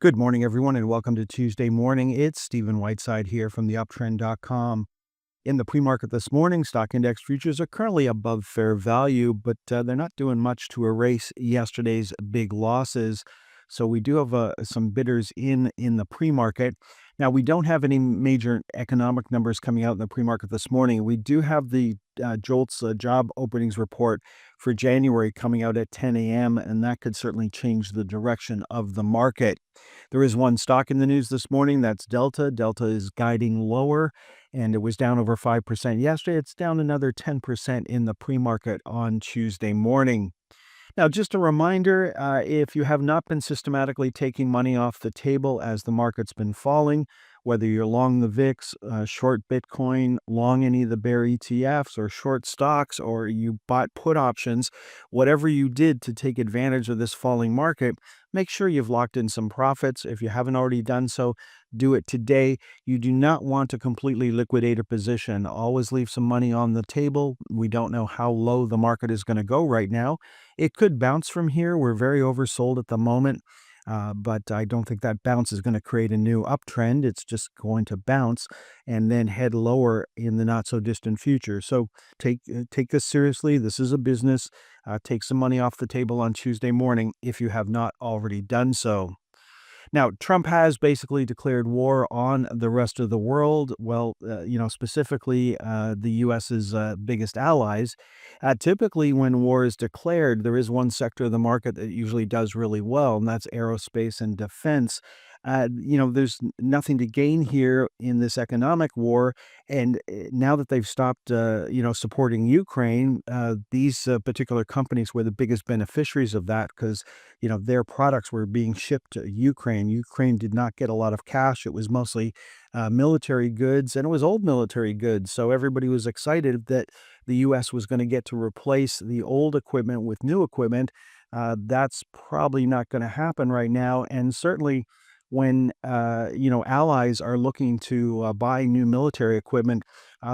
Good morning, everyone, and welcome to Tuesday morning. It's Stephen Whiteside here from theuptrend.com. In the pre-market this morning, stock index futures are currently above fair value, but they're not doing much to erase yesterday's big losses. So we do have some bidders in the pre-market. Now, we don't have any major economic numbers coming out in the pre-market this morning. We do have the JOLTS job openings report for January coming out at 10 a.m., and that could certainly change the direction of the market. There is one stock in the news this morning. That's Delta. Delta is guiding lower, and it was down over 5% yesterday. It's down another 10% in the pre-market on Tuesday morning. Now, just a reminder, if you have not been systematically taking money off the table as the market's been falling, whether you're long the VIX, short Bitcoin, long any of the bear ETFs, or short stocks, or you bought put options, whatever you did to take advantage of this falling market, make sure you've locked in some profits. If you haven't already done so, do it today. You do not want to completely liquidate a position. Always leave some money on the table. We don't know how low the market is going to go right now. It could bounce from here. We're very oversold at the moment, but I don't think that bounce is going to create a new uptrend. It's just going to bounce and then head lower in the not so distant future. So take this seriously. This is a business. Take some money off the table on Tuesday morning if you have not already done so. Now, Trump has basically declared war on the rest of the world. Well, specifically the U.S.'s biggest allies. Typically, when war is declared, there is one sector of the market that usually does really well, and that's aerospace and defense. There's nothing to gain here in this economic war. And now that they've stopped, supporting Ukraine, these particular companies were the biggest beneficiaries of that because their products were being shipped to Ukraine. Ukraine did not get a lot of cash. It was mostly military goods, and it was old military goods. So everybody was excited that the U.S. was going to get to replace the old equipment with new equipment. That's probably not going to happen right now. And certainly when, allies are looking to buy new military equipment,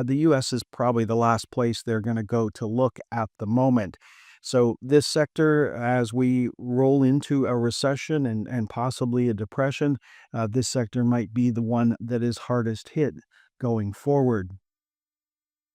the U.S. is probably the last place they're going to go to look at the moment. So this sector, as we roll into a recession and possibly a depression, this sector might be the one that is hardest hit going forward.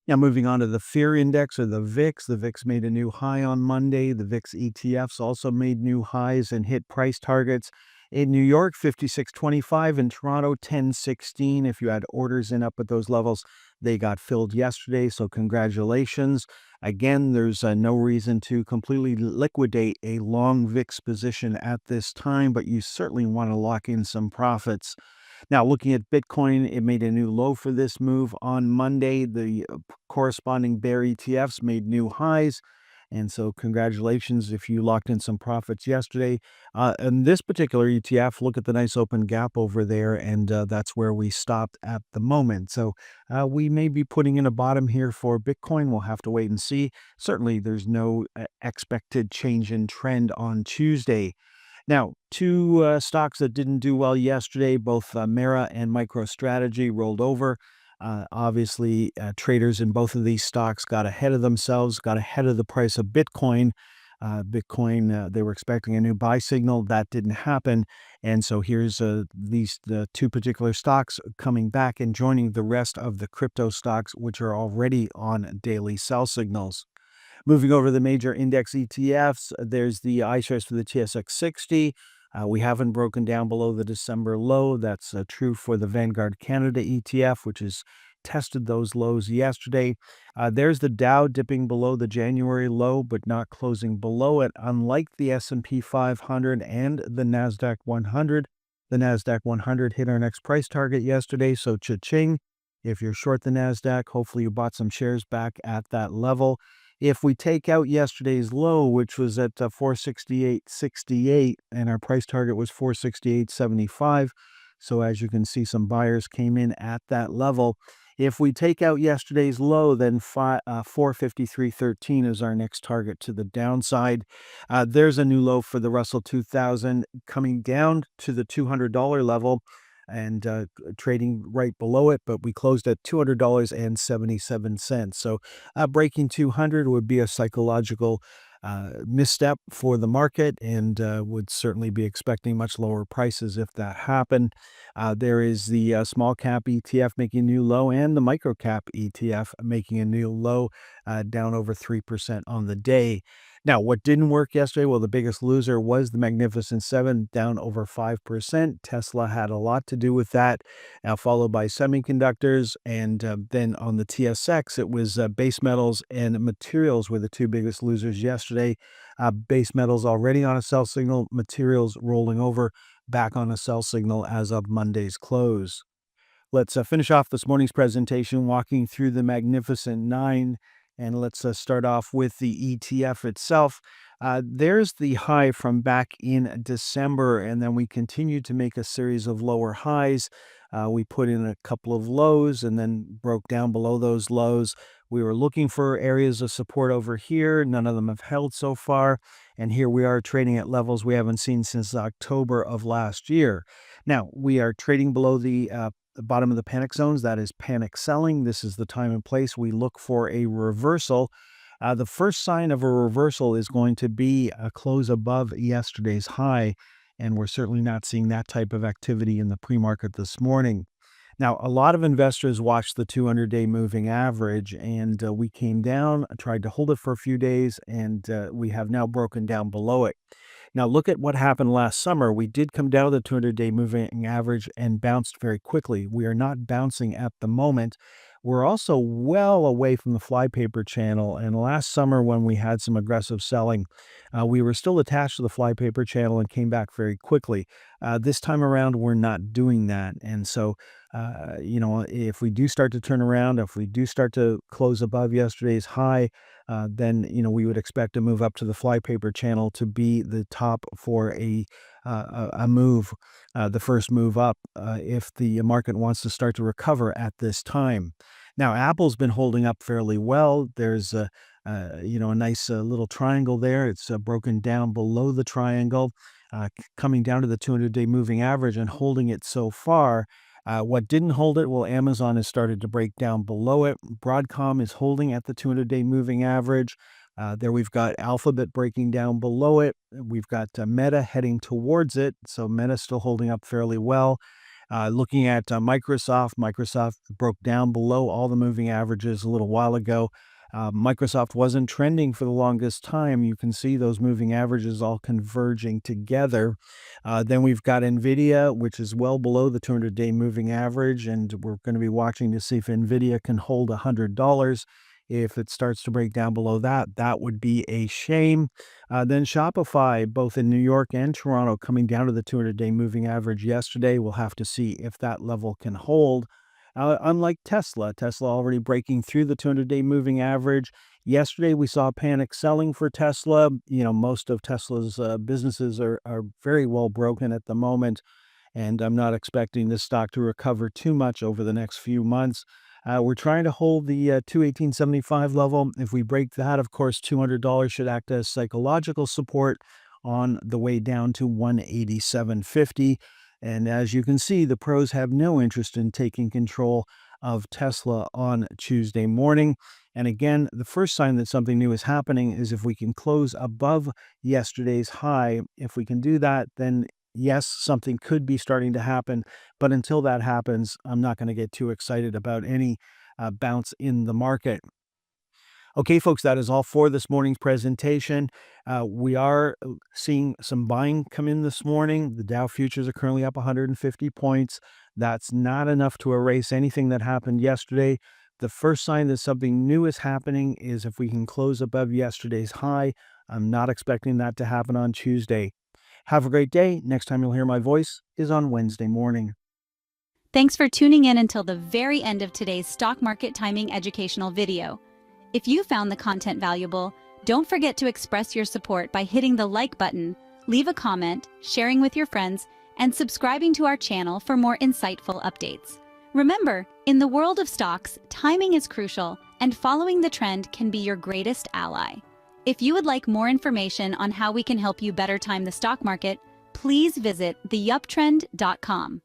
Now, moving on to the fear index or the VIX. The VIX made a new high on Monday. The VIX ETFs also made new highs and hit price targets. In New York, 56.25. In Toronto, 10.16. If you had orders in up at those levels, they got filled yesterday. So congratulations. Again, there's no reason to completely liquidate a long VIX position at this time, but you certainly want to lock in some profits. Now, looking at Bitcoin, it made a new low for this move on Monday. The corresponding bear ETFs made new highs. And so congratulations if you locked in some profits yesterday. And this particular ETF, look at the nice open gap over there, and that's where we stopped at the moment. So we may be putting in a bottom here for Bitcoin. We'll have to wait and see. Certainly, there's no expected change in trend on Tuesday. Now, two stocks that didn't do well yesterday, both Mara and MicroStrategy rolled over. Obviously, traders in both of these stocks got ahead of themselves, got ahead of the price of Bitcoin. They were expecting a new buy signal. That didn't happen. And so here's the two particular stocks coming back and joining the rest of the crypto stocks, which are already on daily sell signals. Moving over to the major index ETFs, there's the iShares for the TSX 60. We haven't broken down below the December low. That's true for the Vanguard Canada ETF, which has tested those lows yesterday. There's the Dow dipping below the January low, but not closing below it, unlike the S&P 500 and the NASDAQ 100. The NASDAQ 100 hit our next price target yesterday, so cha-ching. If you're short the NASDAQ, hopefully you bought some shares back at that level. If we take out yesterday's low, which was at 468.68, and our price target was 468.75, so as you can see, some buyers came in at that level. If we take out yesterday's low, then 453.13 is our next target to the downside. There's a new low for the Russell 2000 coming down to the $200 level and trading right below it, but we closed at $200.77. So breaking 200 would be a psychological misstep for the market and would certainly be expecting much lower prices if that happened. There is the small cap ETF making a new low and the micro cap ETF making a new low, down over 3% on the day. Now, what didn't work yesterday? Well, the biggest loser was the Magnificent Seven, down over 5%. Tesla had a lot to do with that, followed by semiconductors. And then on the TSX, it was base metals and materials were the two biggest losers yesterday. Base metals already on a sell signal, materials rolling over back on a sell signal as of Monday's close. Let's finish off this morning's presentation walking through the Magnificent Nine. And let's start off with the ETF itself. There's the high from back in December, and then we continued to make a series of lower highs. We put in a couple of lows and then broke down below those lows. We were looking for areas of support over here. None of them have held so far. And here we are trading at levels we haven't seen since October of last year. Now, we are trading below the bottom of the panic zones. That is panic selling. This is the time and place we look for a reversal. The first sign of a reversal is going to be a close above yesterday's high, and we're certainly not seeing that type of activity in the pre-market this morning. Now, a lot of investors watched the 200-day moving average, and we came down, tried to hold it for a few days, and we have now broken down below it. Now, look at what happened last summer. We did come down to the 200-day moving average and bounced very quickly. We are not bouncing at the moment. We're also well away from the flypaper channel. And last summer, when we had some aggressive selling, we were still attached to the flypaper channel and came back very quickly. This time around, we're not doing that. And so, if we do start to turn around, if we do start to close above yesterday's high, then we would expect to move up to the flypaper channel to be the top for a move, the first move up, if the market wants to start to recover at this time. Now, Apple's been holding up fairly well. There's a nice little triangle there. It's broken down below the triangle, coming down to the 200-day moving average and holding it so far. What didn't hold it? Well, Amazon has started to break down below it. Broadcom is holding at the 200-day moving average. There we've got Alphabet breaking down below it. We've got Meta heading towards it. So Meta's still holding up fairly well. Looking at Microsoft broke down below all the moving averages a little while ago. Microsoft wasn't trending for the longest time. You can see those moving averages all converging together. Then we've got NVIDIA, which is well below the 200-day moving average, and we're going to be watching to see if NVIDIA can hold $100. If it starts to break down below that, that would be a shame. Then Shopify, both in New York and Toronto, coming down to the 200-day moving average yesterday. We'll have to see if that level can hold. Unlike Tesla already breaking through the 200-day moving average. Yesterday, we saw panic selling for Tesla. Most of Tesla's businesses are very well broken at the moment, and I'm not expecting this stock to recover too much over the next few months. We're trying to hold the 218.75 level. If we break that, of course, $200 should act as psychological support on the way down to 187.50. And as you can see, the pros have no interest in taking control of Tesla on Tuesday morning. And again, the first sign that something new is happening is if we can close above yesterday's high. If we can do that, then yes, something could be starting to happen. But until that happens, I'm not going to get too excited about any bounce in the market. Okay, folks, that is all for this morning's presentation. We are seeing some buying come in this morning. The Dow futures are currently up 150 points. That's not enough to erase anything that happened yesterday. The first sign that something new is happening is if we can close above yesterday's high. I'm not expecting that to happen on Tuesday. Have a great day. Next time you'll hear my voice is on Wednesday morning. Thanks for tuning in until the very end of today's stock market timing educational video. If you found the content valuable, don't forget to express your support by hitting the like button, leave a comment, sharing with your friends, and subscribing to our channel for more insightful updates. Remember, in the world of stocks, timing is crucial, and following the trend can be your greatest ally. If you would like more information on how we can help you better time the stock market, please visit theuptrend.com.